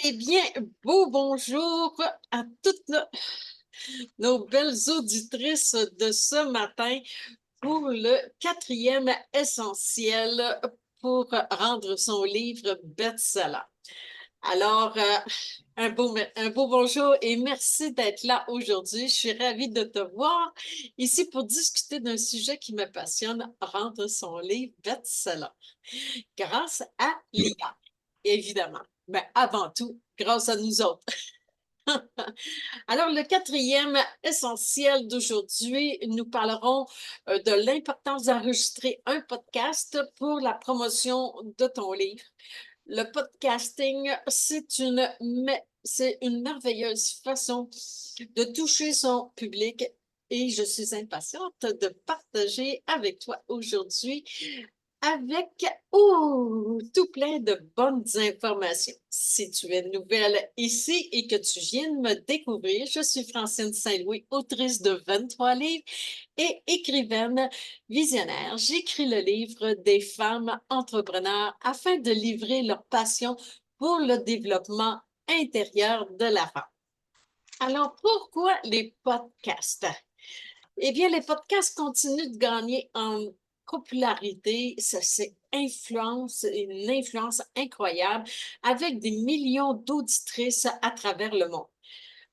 Eh bien, beau bonjour à toutes nos belles auditrices de ce matin pour le quatrième essentiel pour rendre son livre best-seller. Alors, un beau bonjour et merci d'être là aujourd'hui. Je suis ravie de te voir ici pour discuter d'un sujet qui me passionne, rendre son livre best-seller grâce à l'IA, évidemment. Mais avant tout, grâce à nous autres. Alors, le quatrième essentiel d'aujourd'hui, nous parlerons de l'importance d'enregistrer un podcast pour la promotion de ton livre. Le podcasting, c'est une merveilleuse façon de toucher son public et je suis impatiente de partager avec toi aujourd'hui avec tout plein de bonnes informations. Si tu es nouvelle ici et que tu viens de me découvrir, je suis Francine Saint-Louis, autrice de 23 livres et écrivaine visionnaire. J'écris le livre des femmes entrepreneurs afin de livrer leur passion pour le développement intérieur de la femme. Alors, pourquoi les podcasts? Eh bien, les podcasts continuent de gagner en popularité. Ça, c'est une influence incroyable avec des millions d'auditrices à travers le monde.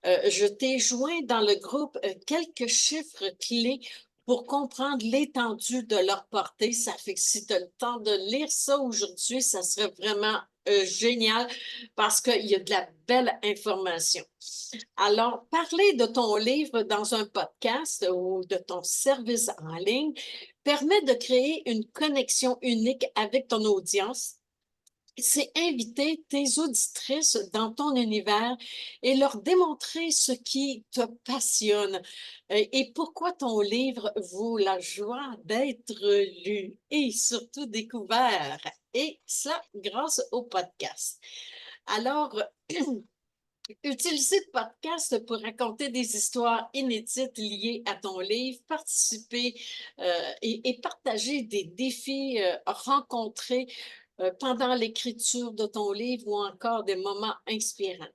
Je t'ai joint dans le groupe quelques chiffres clés pour comprendre l'étendue de leur portée. Ça fait que si tu as le temps de lire ça aujourd'hui, ça serait vraiment génial parce qu'il y a de la belle information. Alors, parler de ton livre dans un podcast ou de ton service en ligne permet de créer une connexion unique avec ton audience. C'est inviter tes auditrices dans ton univers et leur démontrer ce qui te passionne et pourquoi ton livre vaut la joie d'être lu et surtout découvert. Et ça grâce au podcast. Alors, utiliser le podcast pour raconter des histoires inédites liées à ton livre, participer et partager des défis rencontrés pendant l'écriture de ton livre ou encore des moments inspirants.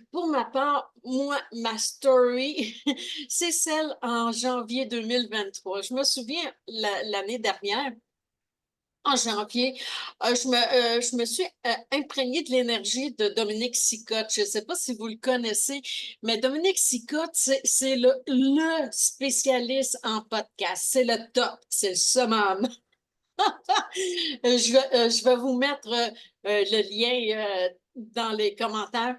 Pour ma part, moi, ma story, c'est celle en janvier 2023. Je me souviens l'année dernière, en janvier, je me suis imprégnée de l'énergie de Dominique Sicotte. Je ne sais pas si vous le connaissez, mais Dominique Sicotte, c'est le spécialiste en podcast. C'est le top, c'est le summum. Je vais vous mettre le lien dans les commentaires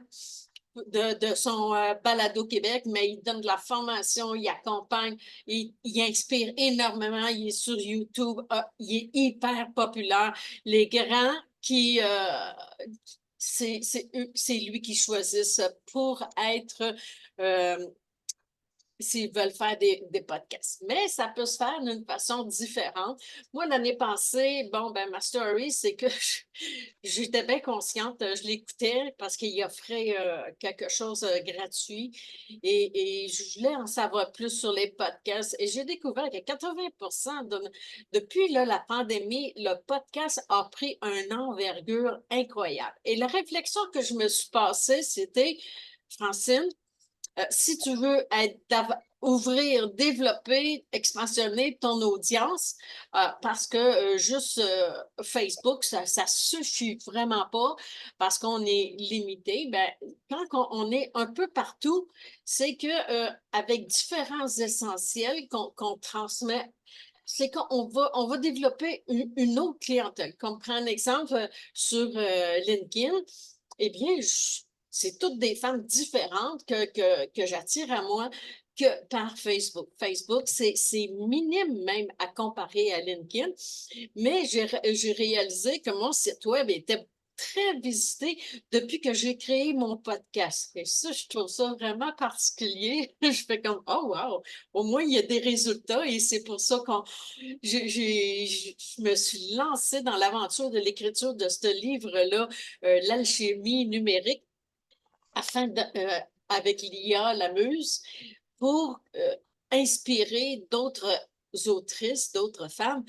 de son balado Québec, mais il donne de la formation, il accompagne, il inspire énormément, il est sur YouTube, il est hyper populaire. Les grands qui, c'est lui qui choisissent pour être s'ils veulent faire des podcasts. Mais ça peut se faire d'une façon différente. Moi, l'année passée, bon, ben, ma story, c'est que j'étais bien consciente, je l'écoutais parce qu'il offrait quelque chose de gratuit et je voulais en savoir plus sur les podcasts. Et j'ai découvert que 80 depuis là, la pandémie, le podcast a pris un envergure incroyable. Et la réflexion que je me suis passée, c'était, Francine, si tu veux ouvrir, développer, expansionner ton audience, parce que juste Facebook, ça suffit vraiment pas parce qu'on est limité. Ben, quand on est un peu partout, c'est que avec différents essentiels qu'on transmet, c'est on va développer une autre clientèle. Comme prendre un exemple sur LinkedIn, eh bien, c'est toutes des femmes différentes que j'attire à moi que par Facebook. Facebook, c'est minime même à comparer à LinkedIn, mais j'ai réalisé que mon site web était très visité depuis que j'ai créé mon podcast. Et ça, je trouve ça vraiment particulier. Je fais comme, oh wow, au moins il y a des résultats et c'est pour ça je me suis lancée dans l'aventure de l'écriture de ce livre-là, L'alchimie numérique afin avec l'IA, la muse, pour inspirer d'autres autrices, d'autres femmes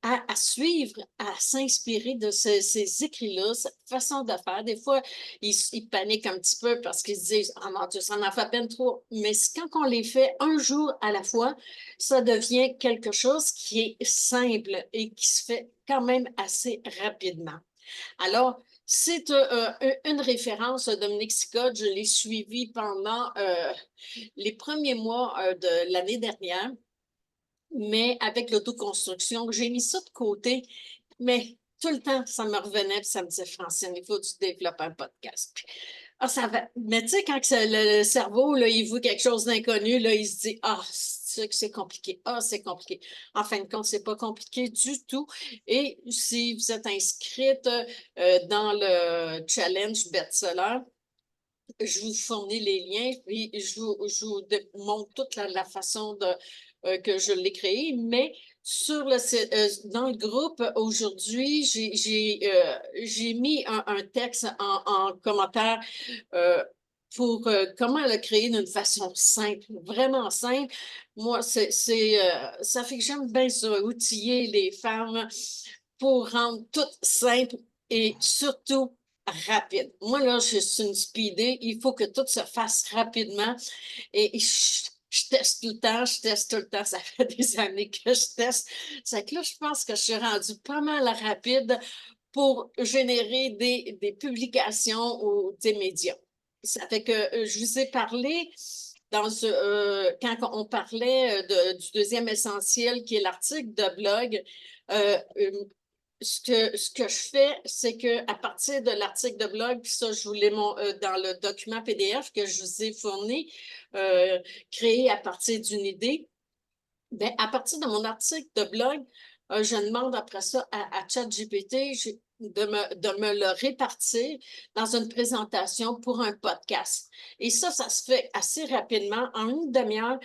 à suivre, à s'inspirer de ces écrits-là, cette façon de faire. Des fois, ils paniquent un petit peu parce qu'ils se disent « Ah mon Dieu, ça en fait à peine trop. » Mais quand on les fait un jour à la fois, ça devient quelque chose qui est simple et qui se fait quand même assez rapidement. Alors, c'est une référence, Dominique Scott. Je l'ai suivi pendant les premiers mois de l'année dernière, mais avec l'autoconstruction, j'ai mis ça de côté, mais tout le temps, ça me revenait, puis ça me disait, Francine, il faut que tu développes un podcast. Puis, ah, ça va. Mais tu sais, quand le cerveau, là, il voit quelque chose d'inconnu, là, il se dit, ah, c'est compliqué. Ah, c'est compliqué. En fin de compte, c'est pas compliqué du tout. Et si vous êtes inscrite dans le challenge Bestseller, je vous fournis les liens, puis je vous montre toute la façon que je l'ai créé, mais dans le groupe aujourd'hui, j'ai mis un texte en commentaire euh, pour comment le créer d'une façon simple, vraiment simple. Moi, ça fait que j'aime bien ça, outiller les femmes pour rendre tout simple et surtout rapide. Moi, là, je suis une speedée. Il faut que tout se fasse rapidement. Et je teste tout le temps, je teste tout le temps. Ça fait des années que je teste. C'est que là, je pense que je suis rendue pas mal rapide pour générer des publications ou des médias. Ça fait que je vous ai parlé quand on parlait du deuxième essentiel, qui est l'article de blog. Euh, euh, ce que je fais, c'est qu'à partir de l'article de blog, puis ça, je vous l'ai dans le document PDF que je vous ai fourni, créé à partir d'une idée, bien, à partir de mon article de blog, je demande après ça à ChatGPT de me le répartir dans une présentation pour un podcast. Et ça se fait assez rapidement. En une demi-heure,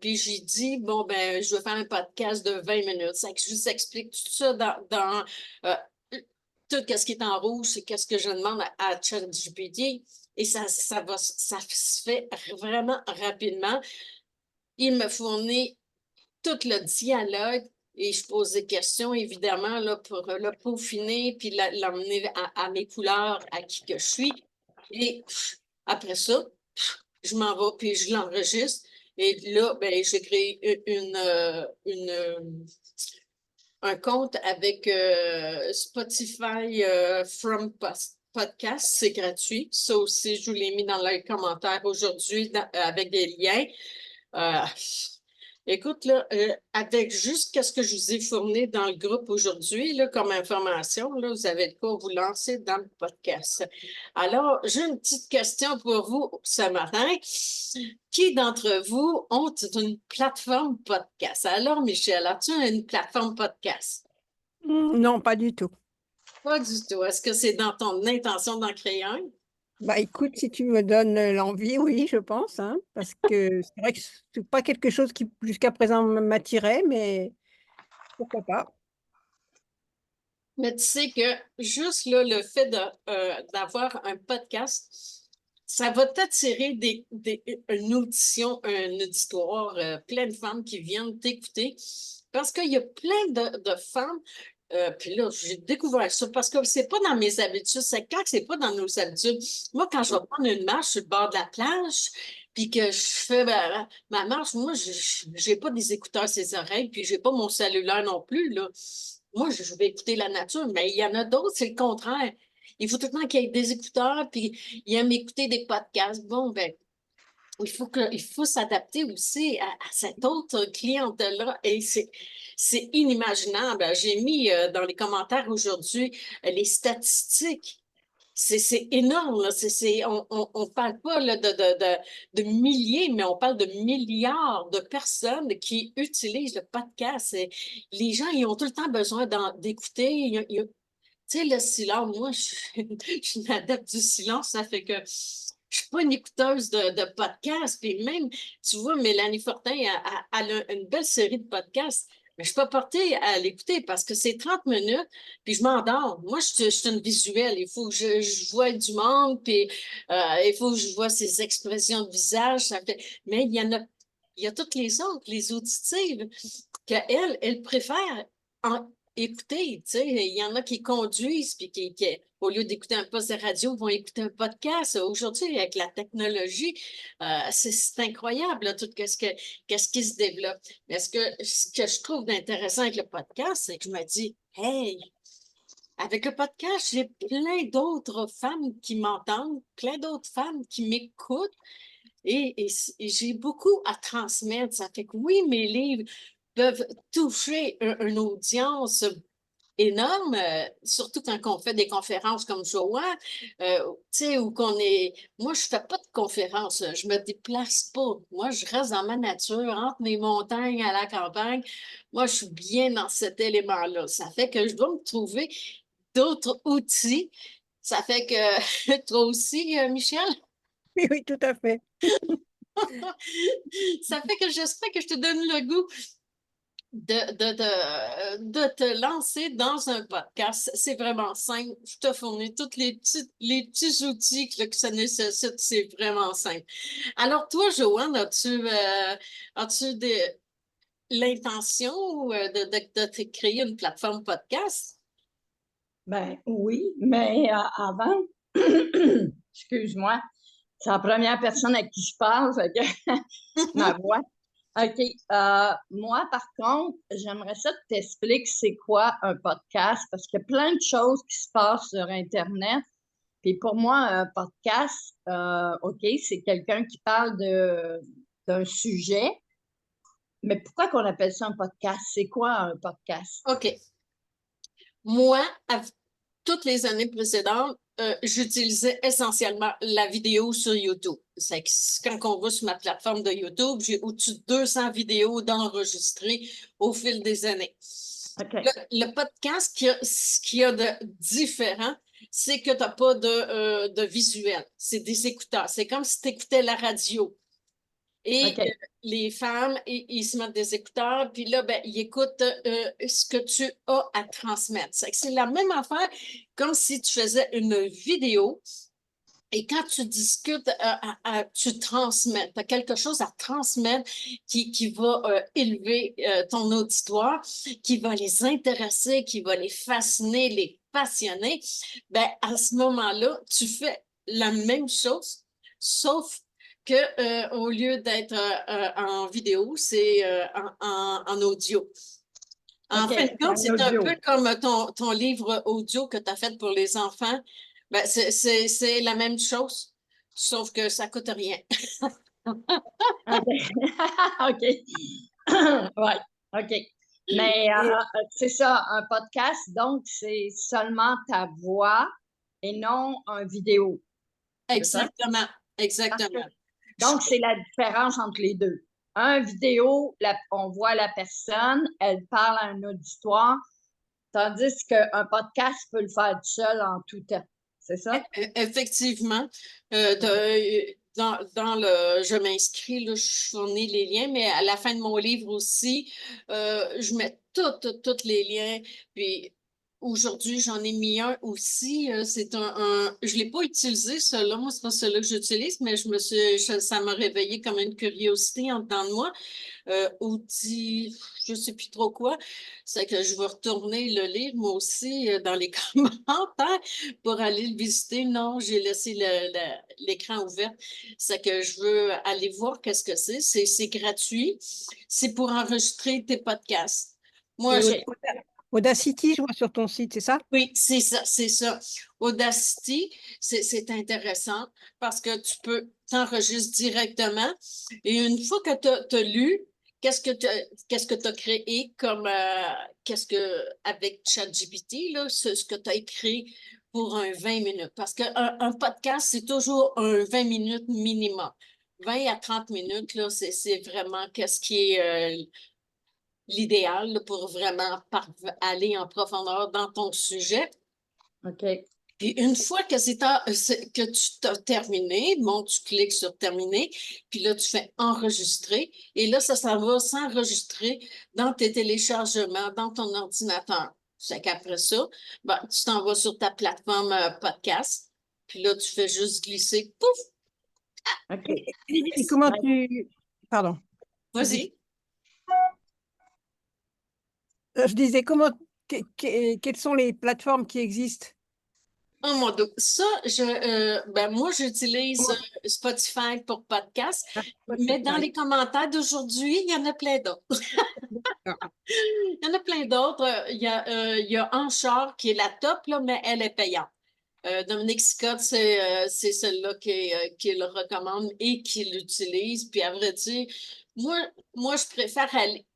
puis j'ai dit, bon, ben, je veux faire un podcast de 20 minutes. C'est que je vous explique tout ça dans euh, tout ce qui est en rouge, c'est qu'est-ce que je demande à ChatGPT. Et ça se fait vraiment rapidement. Il me fournit tout le dialogue et je pose des questions, évidemment, là, pour le peaufiner puis l'emmener à mes couleurs, à qui que je suis. Et après ça, je m'en vais puis je l'enregistre. Et là, ben, j'ai créé un compte avec Spotify from Podcast. C'est gratuit. Ça aussi, je vous l'ai mis dans les commentaires aujourd'hui avec des liens. Euh, Écoute, là, avec juste ce que je vous ai fourni dans le groupe aujourd'hui, là, comme information, là, vous avez de quoi vous lancer dans le podcast. Alors, j'ai une petite question pour vous ce matin. Qui d'entre vous ont une plateforme podcast? Alors, Michel, as-tu une plateforme podcast? Non, pas du tout. Pas du tout. Est-ce que c'est dans ton intention d'en créer un? Bah écoute, si tu me donnes l'envie, oui, je pense, hein, parce que c'est vrai que c'est pas quelque chose qui jusqu'à présent m'attirait, mais pourquoi pas. Mais tu sais que juste là, le fait d'avoir un podcast, ça va t'attirer une audition, un auditoire, plein de femmes qui viennent t'écouter. Parce qu'il y a plein de femmes. Puis là, j'ai découvert ça parce que c'est pas dans mes habitudes. C'est quand c'est pas dans nos habitudes. Moi, quand je vais prendre une marche sur le bord de la plage, puis que je fais ma marche, moi, je j'ai pas des écouteurs sur les oreilles, puis j'ai pas mon cellulaire non plus, là. Moi, je vais écouter la nature, mais il y en a d'autres, c'est le contraire. Il faut tout le temps qu'il y ait des écouteurs, puis ils aiment écouter des podcasts. Bon, ben, il faut s'adapter aussi à cette autre clientèle-là. Et c'est inimaginable. J'ai mis dans les commentaires aujourd'hui les statistiques. C'est énorme, là. On parle pas là, de milliers, mais on parle de milliards de personnes qui utilisent le podcast. Et les gens, ils ont tout le temps besoin d'écouter. Tu sais, le silence, moi, je suis une adepte du silence. Ça fait que je suis pas une écouteuse de podcasts. Puis même, tu vois, Mélanie Fortin, elle a une belle série de podcasts. Mais je ne suis pas portée à l'écouter parce que c'est 30 minutes, puis je m'endors. Moi, je suis une visuelle. Il faut que je vois du monde, puis il faut que je vois ses expressions de visage. Mais il y a toutes les autres, les auditives, qu'elle préfère écouter, tu sais, il y en a qui conduisent, puis au lieu d'écouter un poste de radio, vont écouter un podcast. Aujourd'hui, avec la technologie, c'est incroyable, là, tout qu'est-ce qui se développe. Mais ce que je trouve d'intéressant avec le podcast, c'est que je me dis, hey, avec le podcast, j'ai plein d'autres femmes qui m'entendent, plein d'autres femmes qui m'écoutent et j'ai beaucoup à transmettre. Ça fait que oui, mes livres peuvent toucher une audience énorme, surtout quand on fait des conférences comme Joanne, tu sais, où qu'on est... Moi, je fais pas de conférences, je me déplace pas. Moi, je reste dans ma nature, entre mes montagnes à la campagne. Moi, je suis bien dans cet élément-là. Ça fait que je dois me trouver d'autres outils. Ça fait que toi aussi, Michel, Oui, oui, tout à fait. ça fait que j'espère que je te donne le goût de te lancer dans un podcast. C'est vraiment simple. Je te fournis tous les petits outils que ça nécessite. C'est vraiment simple. Alors, toi, Joanne, as-tu l'intention de te créer une plateforme podcast? Ben oui, mais avant, excuse-moi, c'est la première personne à qui je parle, fait que ma voix. OK. Moi, par contre, j'aimerais ça que tu t'expliques c'est quoi un podcast, parce qu'il y a plein de choses qui se passent sur Internet. Puis pour moi, un podcast, OK, c'est quelqu'un qui parle d'un sujet, mais pourquoi qu'on appelle ça un podcast? C'est quoi un podcast? OK. Moi, toutes les années précédentes, j'utilisais essentiellement la vidéo sur YouTube. C'est que quand on va sur ma plateforme de YouTube, j'ai au-dessus de 200 vidéos d'enregistrées au fil des années. OK. Le podcast, ce qu'il y a de différent, c'est que tu n'as pas de visuel. C'est des écouteurs. C'est comme si tu écoutais la radio. Et OK. les femmes, ils se mettent des écouteurs, puis là, ben, ils écoutent ce que tu as à transmettre. C'est la même affaire comme si tu faisais une vidéo et quand tu discutes, tu transmets. Tu as quelque chose à transmettre qui va élever ton auditoire, qui va les intéresser, qui va les fasciner, les passionner. Ben, à ce moment-là, tu fais la même chose, sauf que au lieu d'être en vidéo, c'est en audio. En OK, fin de c'est compte, un c'est un audio. peu comme ton livre audio que tu as fait pour les enfants. Ben, c'est la même chose, sauf que ça coûte rien. OK. OK. Ouais, OK. Mais c'est ça, un podcast, donc c'est seulement ta voix et non un vidéo. C'est ça? Exactement, Parce que, exactement. donc, c'est la différence entre les deux. Un vidéo, on voit la personne, elle parle à un auditoire, tandis qu'un podcast peut le faire tout seul en tout temps. C'est ça? Effectivement, OK. dans le je m'inscris, là, je fournis les liens, mais à la fin de mon livre aussi, je mets tous les liens. Puis aujourd'hui, j'en ai mis un aussi. C'est je ne l'ai pas utilisé, celui-là. Moi, c'est pas celui que j'utilise, mais ça m'a réveillé comme une curiosité en dedans de moi. Outil, je ne sais plus trop quoi. C'est que je vais retourner le lire, moi aussi, dans les commentaires pour aller le visiter. Non, j'ai laissé l'écran ouvert. C'est que je veux aller voir qu'est-ce que c'est. C'est gratuit. C'est pour enregistrer tes podcasts. Moi, OK. Audacity, je vois sur ton site, c'est ça? oui, c'est ça, c'est ça. Audacity, c'est intéressant parce que tu peux t'enregistrer directement et une fois que tu as lu, qu'est-ce que tu as créé comme, avec ChatGPT, là, ce que tu as écrit pour un 20 minutes. Parce qu'un podcast, c'est toujours un 20 minutes minimum. 20 à 30 minutes, là, c'est vraiment qu'est-ce qui est l'idéal là, pour vraiment aller en profondeur dans ton sujet. OK. Puis une fois que que tu t'as terminé, bon, tu cliques sur terminer, puis là, tu fais enregistrer, et là, ça va s'enregistrer dans tes téléchargements, dans ton ordinateur. C'est qu'après ça, ben, tu t'en vas sur ta plateforme podcast, puis là, tu fais juste glisser, pouf, OK. Et comment Ben, tu... Pardon, vas-y. vas-y. Je disais, quelles sont les plateformes qui existent? Oh mon Dieu, ça, ben moi, j'utilise Spotify pour podcast, Ah, mais dans Spotify. les commentaires d'aujourd'hui, il y en a plein d'autres. Ah, Il y en a plein d'autres. Il y a Anchor qui est la top, là, mais elle est payante. Dominique Scott, c'est celle-là qui le recommande et qui l'utilise. Puis à vrai dire, moi, moi, je préfère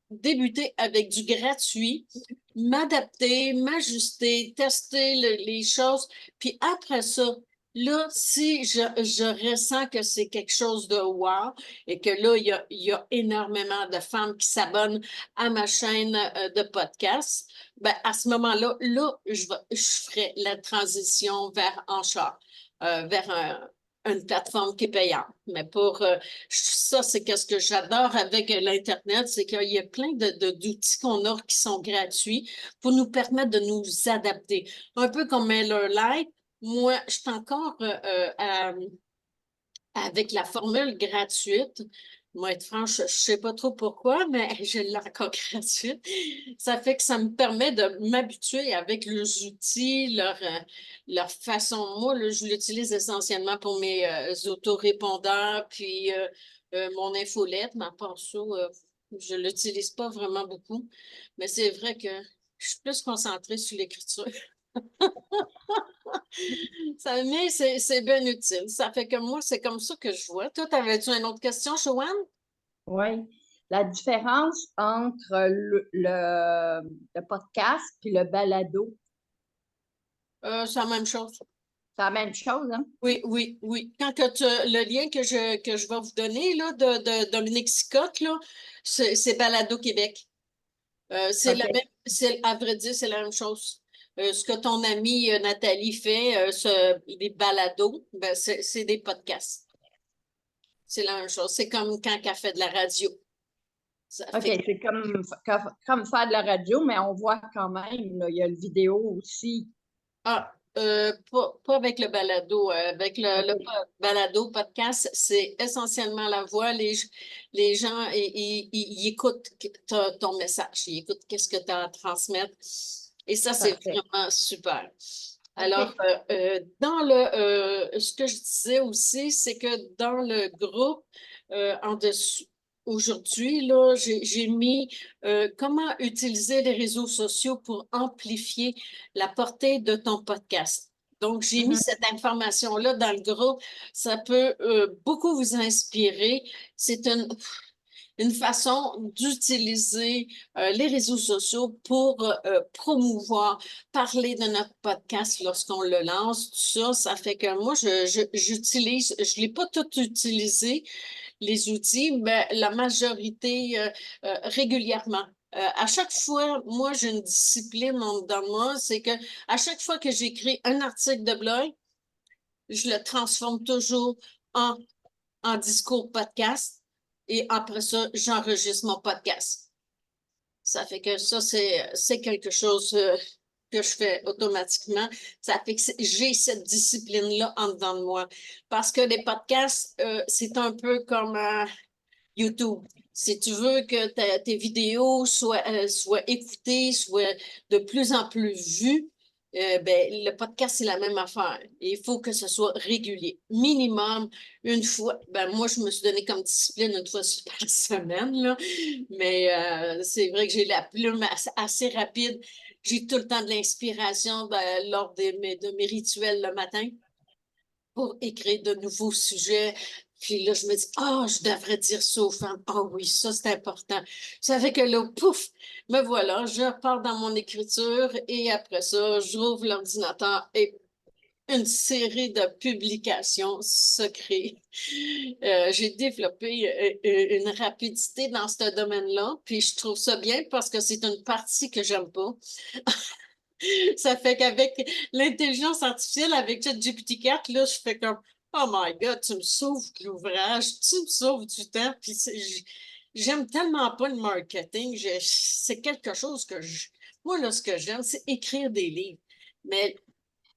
débuter avec du gratuit, m'adapter, m'ajuster, tester les choses. Puis après ça, là, si je ressens que c'est quelque chose de wow et que là, il y a énormément de femmes qui s'abonnent à ma chaîne de podcast, ben, à ce moment-là, je ferai la transition vers Enchère, vers une plateforme qui est payante. Mais ça, c'est qu'est-ce que j'adore avec l'Internet, c'est qu'il y a plein d'outils qu'on a qui sont gratuits pour nous permettre de nous adapter. Un peu comme MailerLite, moi, je suis encore avec la formule gratuite. Moi, être franche, je ne sais pas trop pourquoi, mais je l'ai encore gratuite. Ça fait que ça me permet de m'habituer avec leurs outils, leur façon. Moi, là, je l'utilise essentiellement pour mes autorépondeurs, puis mon infolette, mais à part ça, je ne l'utilise pas vraiment beaucoup. Mais c'est vrai que je suis plus concentrée sur l'écriture. Mais c'est bien utile. Ça fait que moi, c'est comme ça que je vois. Toi, avais-tu une autre question, Joanne? Oui. La différence entre le podcast et le balado, C'est la même chose. c'est la même chose, hein? Oui, oui, oui. Le lien que je vais vous donner là, de Dominique Scott, là, c'est Balado Québec. C'est la OK. même, à vrai dire, c'est la même chose. Ce que ton amie Nathalie fait, les balados, ben, c'est des podcasts. C'est la même chose. C'est comme quand elle fait de la radio. Ça OK, fait c'est comme faire de la radio, mais on voit quand même, là, il y a le vidéo aussi. pas avec le balado. Avec le OK, balado podcast, c'est essentiellement la voix. Les gens, ils écoutent ton message. Ils écoutent qu'est-ce que tu as à transmettre. Et ça, c'est parfait. vraiment super. Alors, OK. ce que je disais aussi, c'est que dans le groupe, en dessous, aujourd'hui, là, j'ai mis comment utiliser les réseaux sociaux pour amplifier la portée de ton podcast. Donc, j'ai mis Mhm. cette information-là dans le groupe. Ça peut beaucoup vous inspirer. C'est une façon d'utiliser les réseaux sociaux pour promouvoir, parler de notre podcast lorsqu'on le lance. Tout ça, ça fait que moi, j'utilise, je ne l'ai pas tout utilisé, les outils, mais la majorité régulièrement. À chaque fois, moi, j'ai une discipline dans moi, c'est que à chaque fois que j'écris un article de blog, je le transforme toujours en, en discours podcast et après ça, j'enregistre mon podcast. Ça fait que ça, c'est quelque chose que je fais automatiquement. Ça fait que j'ai cette discipline-là en dedans de moi. Parce que les podcasts, c'est un peu comme YouTube. Si tu veux que tes vidéos soient écoutées, soient de plus en plus vues, ben, le podcast, c'est la même affaire. Il faut que ce soit régulier. Minimum une fois. Ben, moi, je me suis donné comme discipline une fois par semaine, là. Mais c'est vrai que j'ai la plume assez rapide. J'ai tout le temps de l'inspiration lors de mes rituels le matin pour écrire de nouveaux sujets. Puis là, je me dis, ah, je devrais dire ça aux femmes. Ah oui, ça, c'est important. Ça fait que là, pouf, me voilà, je pars dans mon écriture et après ça, j'ouvre l'ordinateur et une série de publications se crée. J'ai développé une rapidité dans ce domaine-là, puis je trouve ça bien parce que c'est une partie que j'aime pas. Ça fait qu'avec l'intelligence artificielle, avec ChatGPT 4, là, je fais comme Oh my God, tu me sauves de l'ouvrage, tu me sauves du temps. Puis j'aime tellement pas le marketing. C'est quelque chose moi, là, ce que j'aime, c'est écrire des livres. Mais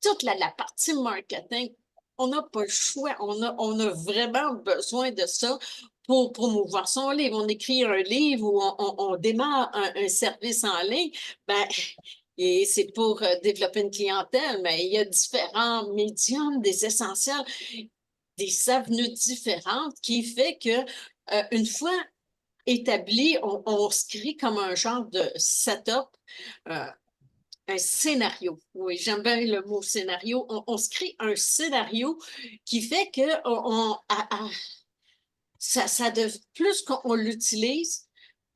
toute la partie marketing, on n'a pas le choix. On a vraiment besoin de ça pour promouvoir son livre. On écrit un livre ou on démarre un service en ligne, ben, et c'est pour développer une clientèle, mais il y a différents médiums, des essentiels, des avenues différentes qui fait que une fois établi, on se crée comme un genre de setup, euh, un scénario. Oui, j'aime bien le mot scénario. On se crée un scénario qui fait que ça plus qu'on l'utilise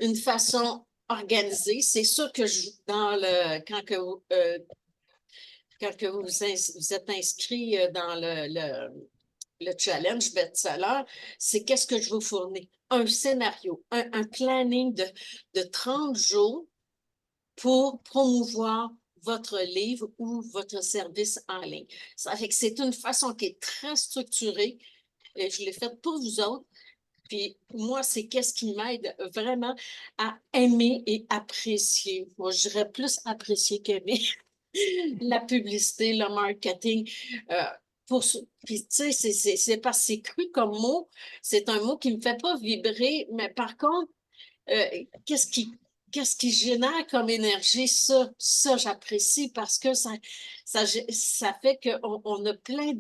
d'une façon organisée. C'est ça que dans le quand que vous êtes inscrit dans le challenge best-seller, c'est qu'est-ce que je vous fournis? Un scénario, un planning de 30 jours pour promouvoir votre livre ou votre service en ligne. Ça fait que c'est une façon qui est très structurée et je l'ai faite pour vous autres. Puis moi, c'est qu'est-ce qui m'aide vraiment à aimer et apprécier. Moi, je dirais plus apprécier qu'aimer la publicité, le marketing. Euh, puis, tu sais, c'est parce que c'est cru comme mot. C'est un mot qui ne me fait pas vibrer, mais par contre, euh, qu'est-ce qui, qu'est-ce qui génère comme énergie? Ça j'apprécie parce que ça fait qu'on a plein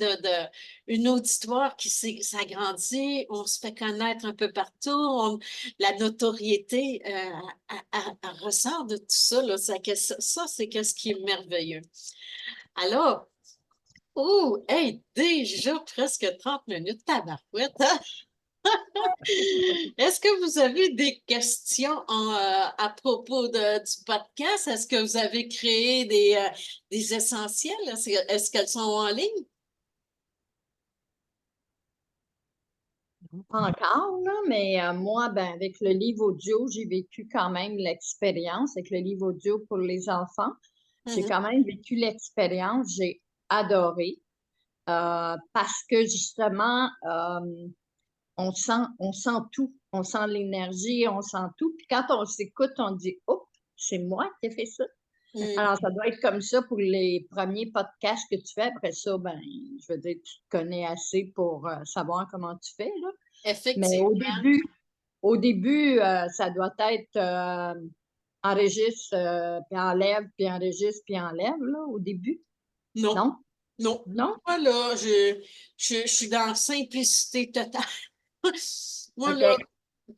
une auditoire qui s'agrandit, on se fait connaître un peu partout, la notoriété elle ressort de tout ça, là. Ça, c'est qu'est-ce qui est merveilleux. Alors, oh, hey, déjà presque 30 minutes, tabarouette, hein? Est-ce que vous avez des questions à propos du podcast? Est-ce que vous avez créé des essentiels? Est-ce qu'elles sont en ligne? Pas encore, là, mais moi, ben, avec le livre audio, j'ai vécu quand même l'expérience. Avec le livre audio pour les enfants, j'ai Mhm. quand même vécu l'expérience. J'ai adoré parce que justement, on sent tout. On sent l'énergie, on sent tout. Puis quand on s'écoute, on dit, oh, c'est moi qui ai fait ça. Mm. Alors, ça doit être comme ça pour les premiers podcasts que tu fais. Après ça, ben, je veux dire, tu te connais assez pour savoir comment tu fais, là. Mais Effectivement. au début, ça doit être enregistre, puis enlève, puis enregistre, puis enlève, là, au début. Non, Non? non. Non? Moi, là, je suis dans la simplicité totale. Moi, là, OK.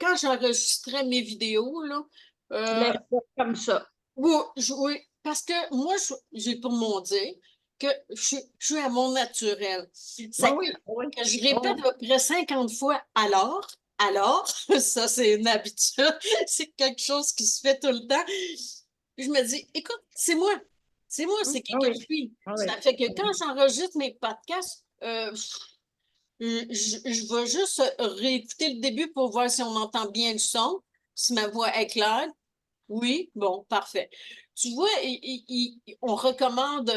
quand j'enregistrais mes vidéos, là, Tu euh, laisses ça comme ça. oui, oui, parce que moi, j'ai pour mon dire que je suis à mon naturel. Oui, C'est oui, oui. que je Oui, répète à peu près 50 fois alors, ça c'est une habitude, c'est quelque chose qui se fait tout le temps. Puis je me dis, écoute, c'est moi, oui, c'est qui que oui, je suis. oui. Ça fait que quand j'enregistre mes podcasts, je vais juste réécouter le début pour voir si on entend bien le son, si ma voix est claire. Oui, bon, parfait. Tu vois, on recommande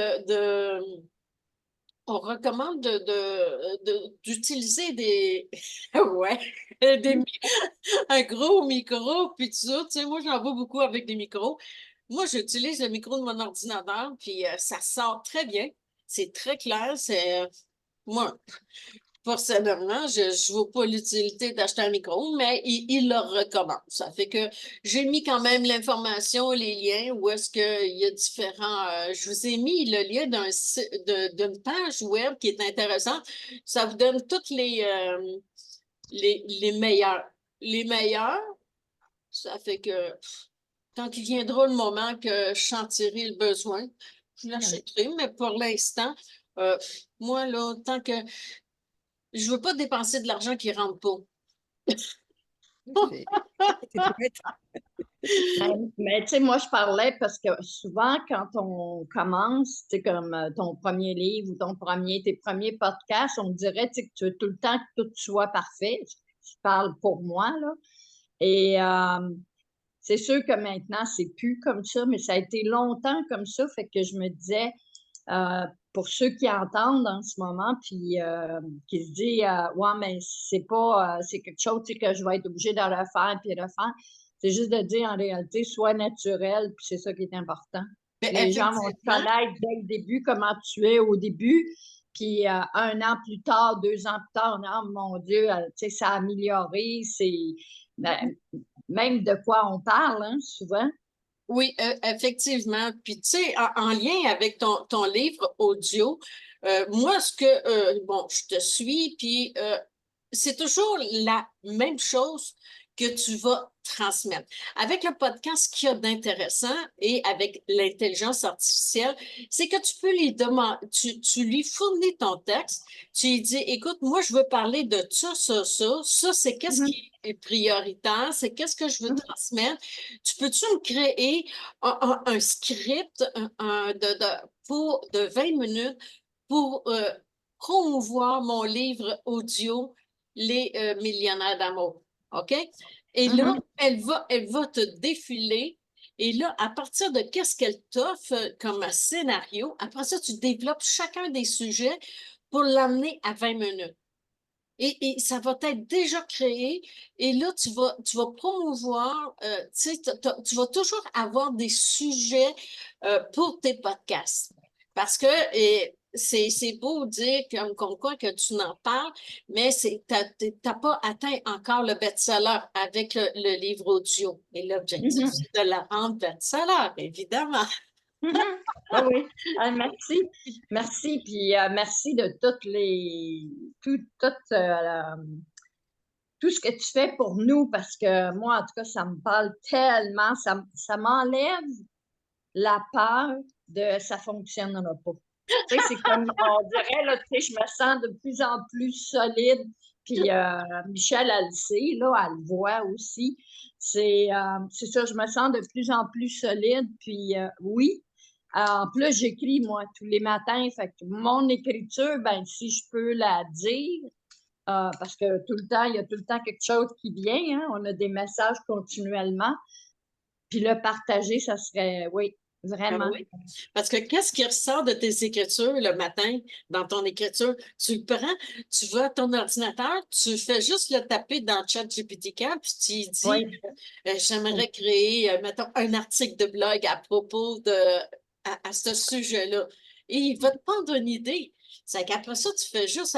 d'utiliser ouais, des, un gros micro, puis tout ça. Tu sais, moi, j'en vois beaucoup avec des micros. Moi, j'utilise le micro de mon ordinateur, puis ça sort très bien. C'est très clair. Moi, personnellement, je ne vois pas l'utilité d'acheter un micro, mais il le recommande. Ça fait que j'ai mis quand même l'information, les liens, où est-ce qu'il y a différents. Je vous ai mis le lien d'une page web qui est intéressante. Ça vous donne toutes les meilleurs. Les meilleurs, ça fait que quand il viendra le moment que je sentirai le besoin, je l'achèterai, mais pour l'instant, euh, moi, là, tant que je veux pas dépenser de l'argent qui rentre pas. C'est c'est chouette. Mais tu sais, moi, je parlais parce que souvent, quand on commence, tu sais, comme ton premier livre ou tes premiers podcasts, on dirait, tu sais, que tu veux tout le temps que tout soit parfait. Je parle pour moi, là. Et c'est sûr que maintenant, c'est plus comme ça, mais ça a été longtemps comme ça. Fait que je me disais, euh, pour ceux qui entendent en ce moment, puis qui se disent, ouais, mais c'est pas, c'est quelque chose tu sais, que je vais être obligée de refaire puis refaire. C'est juste de dire en réalité, sois naturel, puis c'est ça qui est important. Mais Les gens vont te effectivement, connaître dès le début, comment tu es au début, Puis 1 an plus tard, 2 ans plus tard, oh mon Dieu, tu sais, ça a amélioré. Ben, même de quoi on parle, hein, souvent. Oui, effectivement. Puis, tu sais, en lien avec ton livre audio, moi, bon, je te suis, puis c'est toujours la même chose que tu vas transmettre. Avec le podcast, ce qu'il y a d'intéressant et avec l'intelligence artificielle, c'est que tu peux lui demander, tu lui fournis ton texte, tu lui dis, écoute, moi, je veux parler de ça, c'est qu'est-ce Mhm, qui est prioritaire, c'est qu'est-ce que je veux mhm, transmettre. Tu peux-tu me créer un script de 20 minutes pour promouvoir mon livre audio, Les millionnaires d'amour. OK? Et là, mhm. elle va te défiler. Et là, à partir de qu'est-ce qu'elle t'offre comme scénario, après ça, tu développes chacun des sujets pour l'amener à 20 minutes. Et ça va être déjà créé. Et là, tu vas promouvoir, tu sais, tu vas toujours avoir des sujets pour tes podcasts. Parce que c'est beau dire comme quoi que tu n'en parles, mais t'as pas atteint encore le best-seller avec le livre audio. Et l'objectif, Mhm, c'est de la rendre best-seller, évidemment. mhm. Oui, oui. Merci. Merci. Puis merci de tout ce que tu fais pour nous parce que moi, en tout cas, ça me parle tellement. Ça m'enlève la peur de ça fonctionnera pas. Tu sais, c'est comme on dirait, là, tu sais, je me sens de plus en plus solide. Puis Michel, elle le sait, là, elle le voit aussi. C'est ça, je me sens de plus en plus solide. Puis oui, en plus, j'écris, moi, tous les matins. Fait que mon écriture, ben, si je peux la dire, parce que tout le temps, il y a tout le temps quelque chose qui vient, hein, on a des messages continuellement. Puis le partager, ça serait, oui, Ah vraiment. oui. Parce que qu'est-ce qui ressort de tes écritures le matin, dans ton écriture? Tu le prends, tu vas à ton ordinateur, tu fais juste le taper dans ChatGPT-4, puis tu lui dis, Oui. j'aimerais créer, mettons, un article de blog à propos à ce sujet-là. Et il va te prendre une idée. C'est qu'après ça, tu fais juste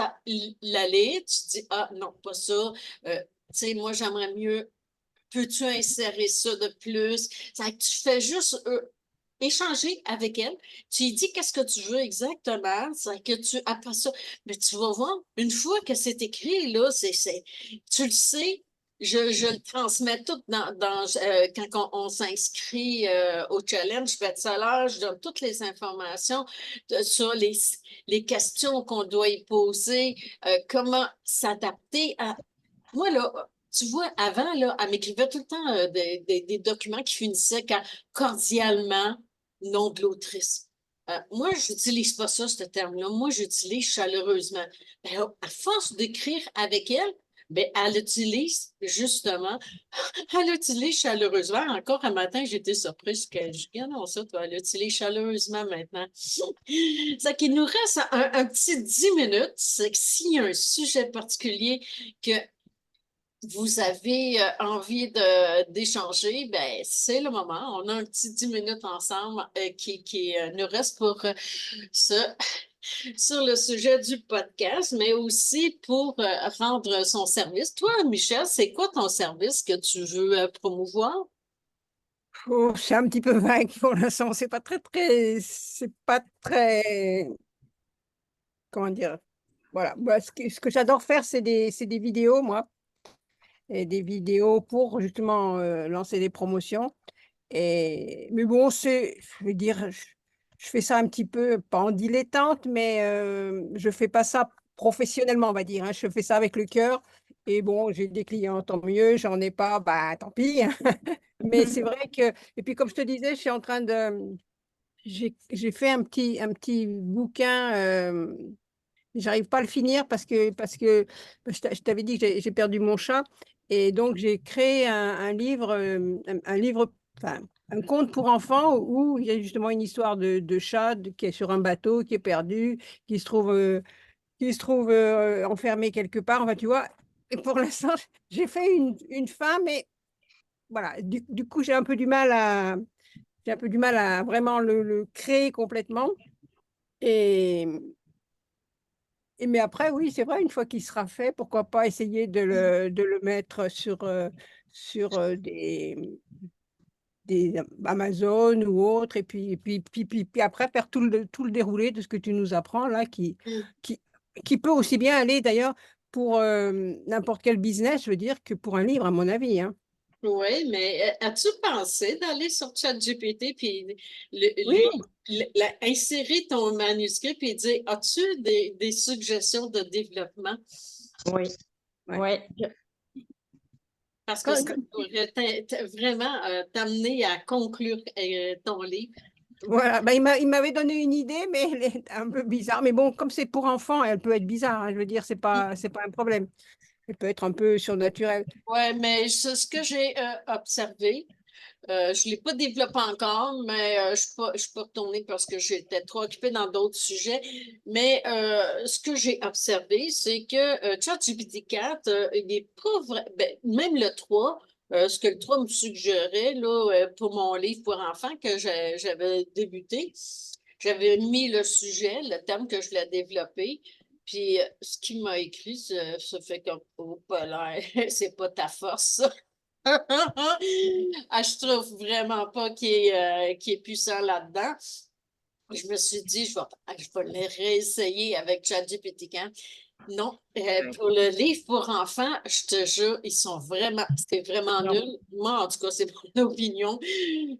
la lire, tu dis, ah non, pas ça. Tu sais, moi, j'aimerais mieux. Peux-tu insérer ça de plus? C'est que tu fais juste échanger avec elle. Tu lui dis qu'est-ce que tu veux exactement. C'est que après ça, mais tu vas voir, une fois que c'est écrit, là, tu le sais. Je le transmets tout quand on s'inscrit au challenge best-seller, je donne toutes les informations sur les questions qu'on doit y poser, comment s'adapter à. Moi, là, tu vois, avant, là, elle m'écrivait tout le temps des documents qui finissaient cordialement, nom de l'autrice. Moi, j'utilise pas ça, ce terme-là. Moi, j'utilise chaleureusement. Ben, à force d'écrire avec elle, ben, elle utilise justement, elle utilise chaleureusement. Encore un matin, j'étais surprise que je dis, ah non, ça, toi, elle utilise chaleureusement maintenant. C'est qu'il nous reste un petit 10 minutes. C'est que s'il y a un sujet particulier que vous avez envie d'échanger, ben, c'est le moment. On a un petit 10 minutes ensemble qui nous reste pour sur le sujet du podcast, mais aussi pour rendre son service. Toi, Michel, c'est quoi ton service que tu veux promouvoir? Oh, c'est un petit peu vague pour l'instant. C'est pas très, comment dire. Voilà. Moi, ce que j'adore faire, c'est des vidéos, moi, et des vidéos pour justement lancer des promotions. Mais bon, je veux dire, je fais ça un petit peu, pas en dilettante, mais je fais pas ça professionnellement, on va dire, hein. Je fais ça avec le cœur. Et bon, j'ai des clients, tant mieux. J'en ai pas, bah tant pis, hein. Mais c'est vrai que, et puis comme je te disais, je suis en train de, j'ai fait un petit bouquin. J'arrive pas à le finir parce que je t'avais dit que j'ai perdu mon chat. Et donc, j'ai créé un livre, enfin, un conte pour enfants où il y a justement une histoire de chat qui est sur un bateau, qui est perdu, qui se trouve enfermé quelque part. Enfin, tu vois, et pour l'instant, j'ai fait une fin, mais voilà, du coup, j'ai un peu du mal à vraiment le créer complètement. Et, mais après, oui, c'est vrai, une fois qu'il sera fait, pourquoi pas essayer de le mettre sur des Amazon ou autres, et puis après faire tout le déroulé de ce que tu nous apprends là, Mm. qui, qui peut aussi bien aller d'ailleurs pour n'importe quel business, je veux dire, que pour un livre, à mon avis, hein. Oui, mais as-tu pensé d'aller sur ChatGPT puis Oui, insérer ton manuscrit puis dire, as-tu des suggestions de développement? Oui, ouais. oui. Parce que Quand- ça quand- pourrait vraiment t'amener à conclure ton livre. voilà, bah, il m'avait donné une idée, mais elle est un peu bizarre. Mais bon, comme c'est pour enfants, elle peut être bizarre, hein, je veux dire, c'est pas un problème. Elle peut être un peu surnaturelle. Oui, mais ce que j'ai observé, je ne l'ai pas développé encore, mais je peux retourner parce que j'étais trop occupée dans d'autres sujets. Mais ce que j'ai observé, c'est que ChatGPT 4, il n'est pas vrai. Ben, même le 3, ce que le 3 me suggérait là, pour mon livre pour enfants que j'avais débuté, j'avais mis le sujet, le thème que je voulais développer. Puis ce qu'il m'a écrit, ça fait comme, oh, pas l'air, c'est pas ta force, ça. Ah, je trouve vraiment pas qu'il est puissant là-dedans. Je me suis dit, je vais le réessayer avec ChatGPT 4. Non, pour le livre pour enfants, je te jure, c'est vraiment Non. nul. Moi, en tout cas, c'est mon opinion.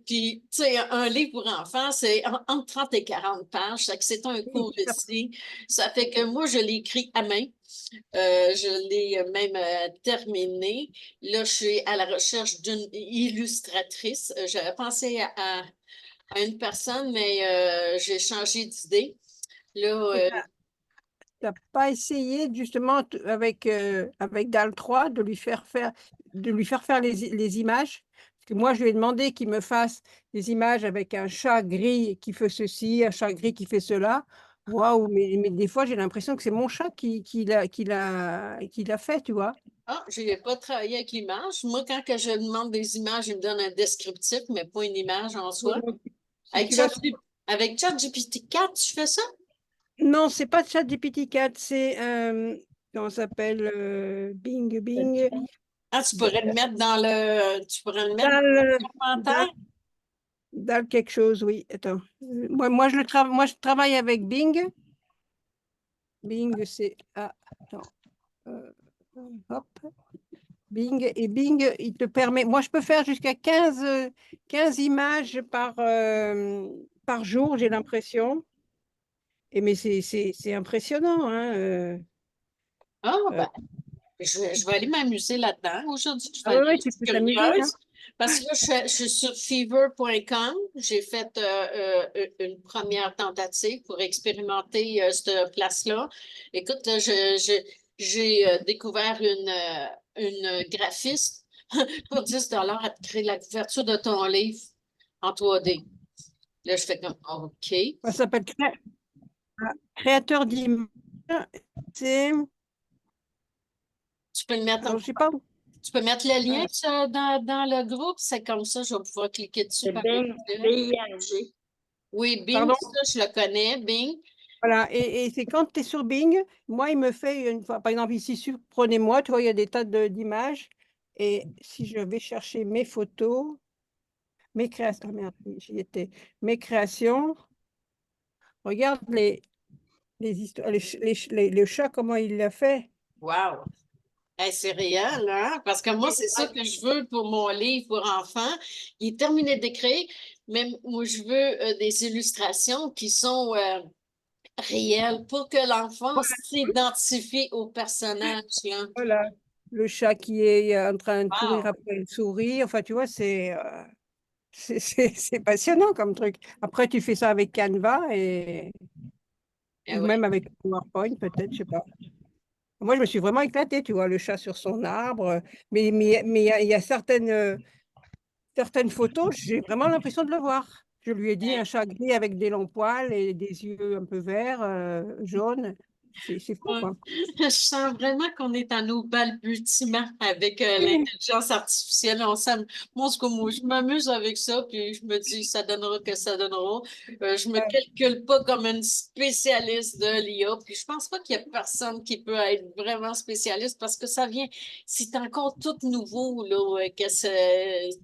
Puis, tu sais, un livre pour enfants, c'est entre 30 et 40 pages. C'est un Oui, court récit. Ça fait que moi, je l'ai écrit à main. Je l'ai même terminé. Là, je suis à la recherche d'une illustratrice. J'avais pensé à une personne, mais j'ai changé d'idée. Là, et t'as pas essayé justement avec DAL 3 de lui faire faire les images? Parce que moi, je lui ai demandé qu'il me fasse des images avec un chat gris qui fait ceci, un chat gris qui fait cela. Waouh, mais des fois, j'ai l'impression que c'est mon chat qui l'a fait, tu vois. je n'ai pas travaillé avec l'image. Moi, quand que je demande des images, il me donne un descriptif, mais pas une image en Oui, soi. donc, si Avec tu vas sur- avec ChatGPT 4, tu fais ça? Non, c'est pas ChatGPT 4, c'est, comment ça s'appelle, Bing. Ah, tu pourrais le mettre dans DAL, le commentaire? DAL, DAL quelque chose, oui. Attends. Moi, je travaille avec Bing. Bing, c'est. Ah, attends. euh, hop. Bing. Et Bing, il te permet. Moi, je peux faire jusqu'à 15 images par jour, j'ai l'impression. Mais c'est impressionnant, hein. Ah, Euh, ben, je vais aller m'amuser là-dedans. Aujourd'hui, je ah vais ouais, aller ouais, tu être peux t'amuser, hein. curieuse parce que là, je suis sur fever.com. J'ai fait une première tentative pour expérimenter cette place-là. Écoute, là, j'ai découvert une graphiste pour 10 $ à te créer la couverture de ton livre en 3D. Là, je fais comme OK. Ça s'appelle créateur d'images. C'est. Tu peux le mettre Alors, je sais pas. Tu peux mettre le lien Voilà. dans le groupe, c'est comme ça, je vais pouvoir cliquer dessus C'est par Bing, exemple. BING. Oui, Bing, Pardon? ça, je le connais, Bing. Voilà, et c'est quand tu es sur Bing, moi, il me fait une fois, par exemple, ici, prenez-moi, tu vois, il y a des tas d'images. Et si je vais chercher mes photos, mes créations, ah merde, j'y étais, mes créations, regarde les histoires, le chat, comment il l'a fait. Wow! Hey, c'est réel, hein? Parce que moi, c'est ça que je veux pour mon livre pour enfants. Il est terminé d'écrire, mais moi, je veux des illustrations qui sont réelles pour que l'enfant s'identifie au personnage, là. Voilà, le chat qui est en train de courir Wow! après une souris. Enfin, tu vois, c'est passionnant comme truc. Après, tu fais ça avec Canva Eh ou ouais. même avec PowerPoint, peut-être, je sais pas. Moi, je me suis vraiment éclatée, tu vois, le chat sur son arbre. Mais il y a certaines photos, j'ai vraiment l'impression de le voir. Je lui ai dit un chat gris avec des longs poils et des yeux un peu verts, jaunes. C'est fou, Ouais. quoi. Je sens vraiment qu'on est à nos balbutiements avec l'intelligence artificielle. Moi, je m'amuse avec ça, puis je me dis, ça donnera que ça donnera. Je me Ouais. calcule pas comme une spécialiste de l'IA, puis je pense pas qu'il y a personne qui peut être vraiment spécialiste parce que c'est encore tout nouveau, là,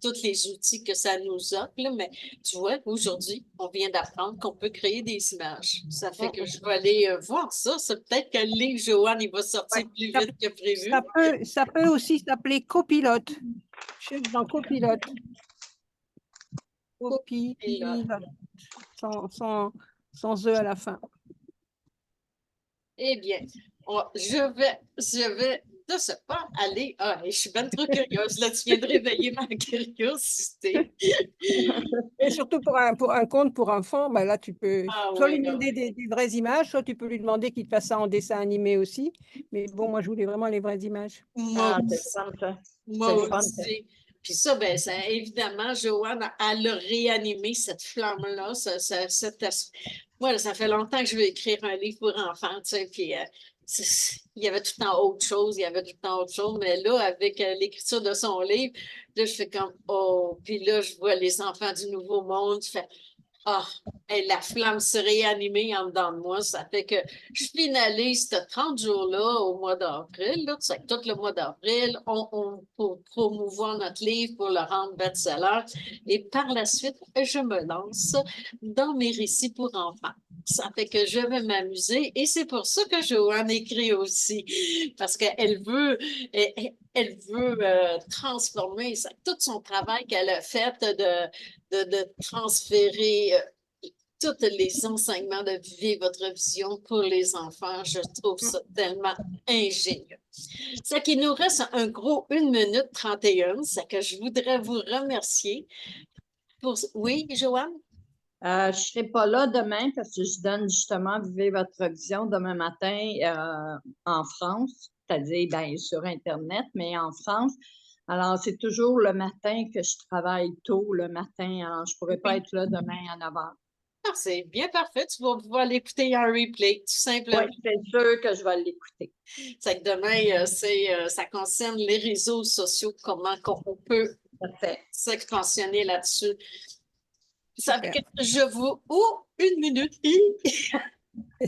tous les outils que ça nous offre, là, mais tu vois, aujourd'hui, on vient d'apprendre qu'on peut créer des images. Ça fait que je vais aller voir ça. C'est peut-être que le livre, Joanne, il va sortir Ouais. plus vite que prévu. Ça peut aussi s'appeler copilote. Cherche dans copilote. Copilote. Copilote. Sans E à la fin. Eh bien, je vais de ce pas aller. Ah, et je suis bien trop curieuse. Là, tu viens de réveiller ma curiosité. Et surtout pour un conte pour enfants, ben là, tu peux Ah soit oui, lui là. demander des vraies images, soit tu peux lui demander qu'il te fasse ça en dessin animé aussi. Mais bon, moi, je voulais vraiment les vraies images. Moi Ah, c'est aussi. fun, ça. Moi C'est le fun, ça. aussi. Puis ça, ben, ça, évidemment, Joanne, elle a réanimé cette flamme-là. Moi, là, ça fait longtemps que je veux écrire un livre pour enfants, tu sais, puis il y avait tout le temps autre chose, il y avait tout le temps autre chose, mais là, avec l'écriture de son livre, là, je fais comme, oh, puis là, je vois les enfants du Nouveau Monde, je fais, ah, et la flamme se réanimer en dedans de moi. Ça fait que je finalise ce 30 jours-là au mois d'avril. Là, c'est tout le mois d'avril, pour promouvoir notre livre, pour le rendre best-seller. Et par la suite, je me lance dans mes récits pour enfants. Ça fait que je vais m'amuser et c'est pour ça que Joanne écrit aussi, parce elle veut transformer tout son travail qu'elle a fait de transférer tous les enseignements de Vivre votre vision pour les enfants. Je trouve ça tellement ingénieux. C'est qu'il nous reste un gros 1 minute 31. C'est que je voudrais vous remercier pour... Oui, Joanne? Je ne serai pas là demain parce que je donne justement Vivez votre vision demain matin en France, c'est-à-dire ben, sur Internet, mais en France. Alors, c'est toujours le matin que je travaille tôt le matin. Alors, je ne pourrai pas être là demain à 9h. Ah, c'est bien parfait. Tu vas pouvoir l'écouter en replay, tout simplement. Oui, c'est sûr que je vais l'écouter. C'est que demain, ça concerne les réseaux sociaux, comment on peut Parfait. s'expansionner là-dessus. Ça fait Super. que je vous... Oh, 1 minute. Bon,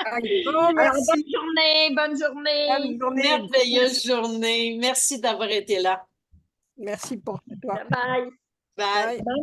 Alors, merci. bonne journée, bonne journée. Bonne journée. Merveilleuse journée. Merci d'avoir été là. Merci pour toi. Bye. Bye. Bye.